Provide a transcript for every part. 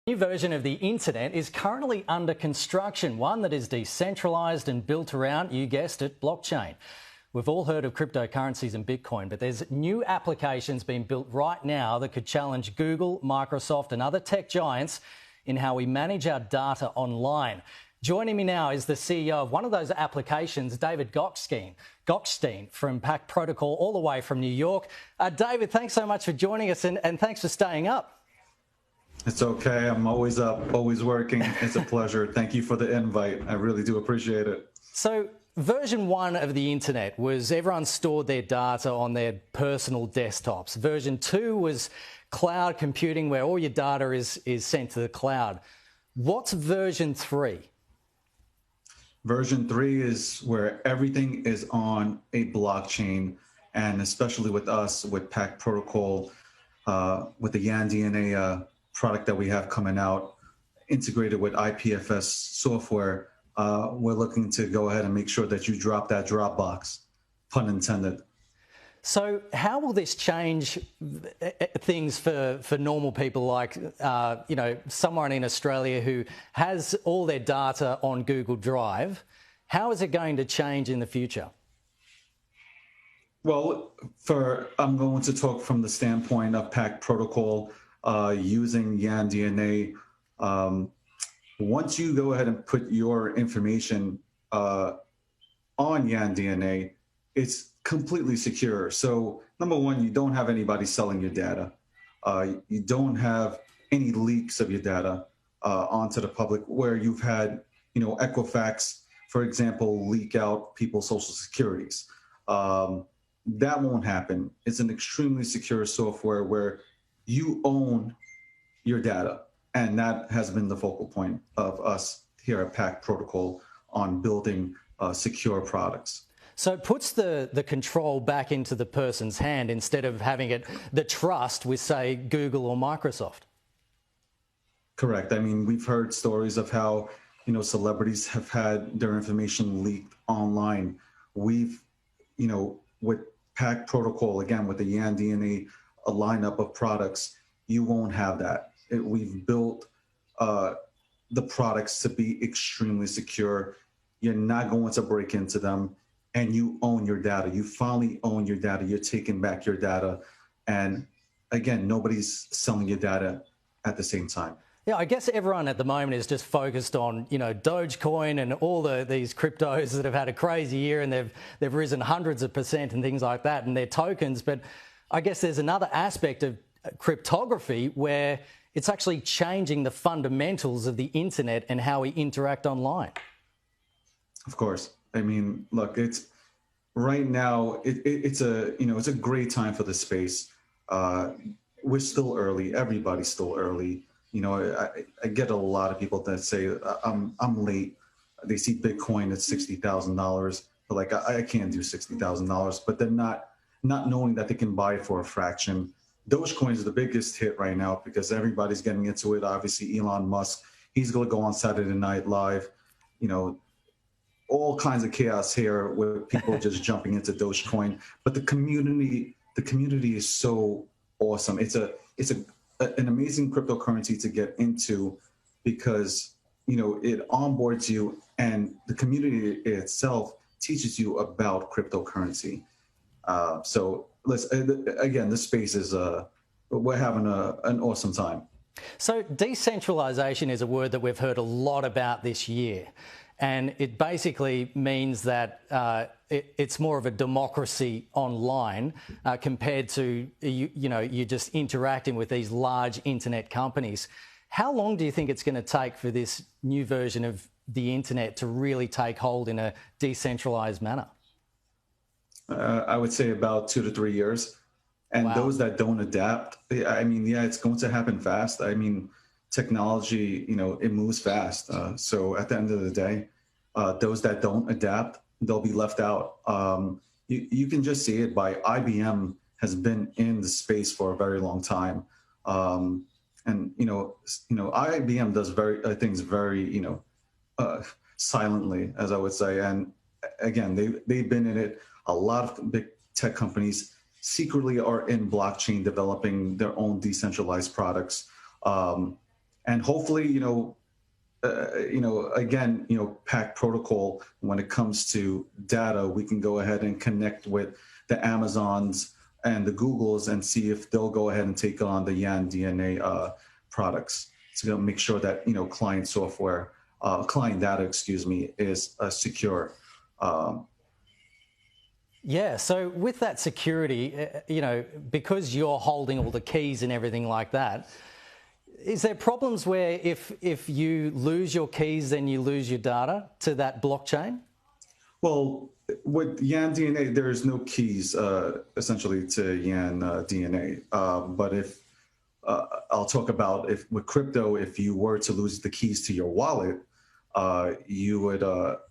New version of the internet is currently under construction, one that is decentralised and built around, you guessed it, blockchain. We've all heard of cryptocurrencies and Bitcoin, but there's new applications being built right now that could challenge Google, Microsoft and other tech giants in how we manage our data online. Joining me now is the CEO of one of those applications, David Gokhshtein from Pak Protocol, all the way from New York. David, thanks so much for joining us and thanks for staying up. It's okay. I'm always up, always working. It's a pleasure. Thank you for the invite. I really do appreciate it. So version 1 of the internet was everyone stored their data on their personal desktops. Version 2 was cloud computing, where all your data is sent to the cloud. What's version 3? Version 3 is where everything is on a blockchain, and especially with us, with Pak Protocol, with the YanDNA product that we have coming out, integrated with IPFS software, we're looking to go ahead and make sure that you drop that Dropbox, pun intended. So how will this change things for normal people like, someone in Australia who has all their data on Google Drive? How is it going to change in the future? Well, I'm going to talk from the standpoint of Pak Protocol, using YanDNA. Once you go ahead and put your information on YanDNA, it's completely secure. So number one, you don't have anybody selling your data. You don't have any leaks of your data onto the public, where you've had, Equifax, for example, leak out people's social securities. That won't happen. It's an extremely secure software where you own your data. And that has been the focal point of us here at Pak Protocol on building secure products. So it puts the control back into the person's hand instead of having the trust with, say, Google or Microsoft. Correct. I mean, we've heard stories of how, celebrities have had their information leaked online. We've, with Pak Protocol, again, with the YanDNA, a lineup of products, you won't have that. We've built the products to be extremely secure. You're not going to break into them, and you own your data. You finally own your data. You're taking back your data. And again, nobody's selling your data at the same time. Yeah, I guess everyone at the moment is just focused on, Dogecoin and all these cryptos that have had a crazy year, and they've risen hundreds of % and things like that, and their tokens. But I guess there's another aspect of cryptography where it's actually changing the fundamentals of the internet and how we interact online. Of course. I mean, look, it's right now, it's a great time for the space. We're still early. Everybody's still early. I get a lot of people that say I'm late. They see Bitcoin at $60,000, but like I can't do $60,000. But they're not knowing that they can buy it for a fraction. Dogecoin is the biggest hit right now because everybody's getting into it. Obviously, Elon Musk, he's going to go on Saturday Night Live. All kinds of chaos here with people just jumping into Dogecoin. But the community is so awesome. It's an amazing cryptocurrency to get into because it onboards you, and the community itself teaches you about cryptocurrency. So again, this space is we're having an awesome time. So decentralization is a word that we've heard a lot about this year, and it basically means that it's more of a democracy online compared to you're just interacting with these large internet companies. How long do you think it's going to take for this new version of the internet to really take hold in a decentralized manner? I would say about 2 to 3 years. And wow. Those that don't adapt, I mean, yeah, it's going to happen fast. I mean, technology, it moves fast. So at the end of the day, those that don't adapt, they'll be left out. You can just see it by IBM has been in the space for a very long time. And IBM does things very, silently, as I would say. And again, they've been in it. A lot of big tech companies secretly are in blockchain developing their own decentralized products. and hopefully, again, Pact Protocol, when it comes to data, we can go ahead and connect with the Amazons and the Googles and see if they'll go ahead and take on the Yan DNA products to make sure that, client software, client data, is secure. Yeah, so with that security, because you're holding all the keys and everything like that, is there problems where if you lose your keys, then you lose your data to that blockchain? Well, with Yan DNA, there's no keys essentially to Yan DNA. But if I'll talk about if with crypto, if you were to lose the keys to your wallet, you would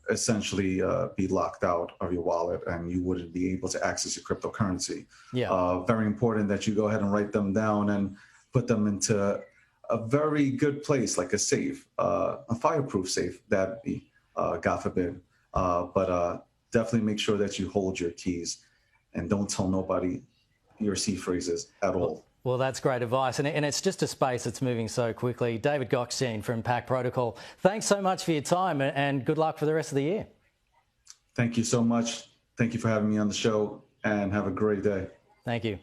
essentially be locked out of your wallet and you wouldn't be able to access your cryptocurrency. Yeah. Very important that you go ahead and write them down and put them into a very good place, like a safe, a fireproof safe, that be, God forbid. But definitely make sure that you hold your keys and don't tell nobody your seed phrases at all. Well, that's great advice. And it's just a space that's moving so quickly. David Gokhshtein from Pact Protocol, thanks so much for your time and good luck for the rest of the year. Thank you so much. Thank you for having me on the show and have a great day. Thank you.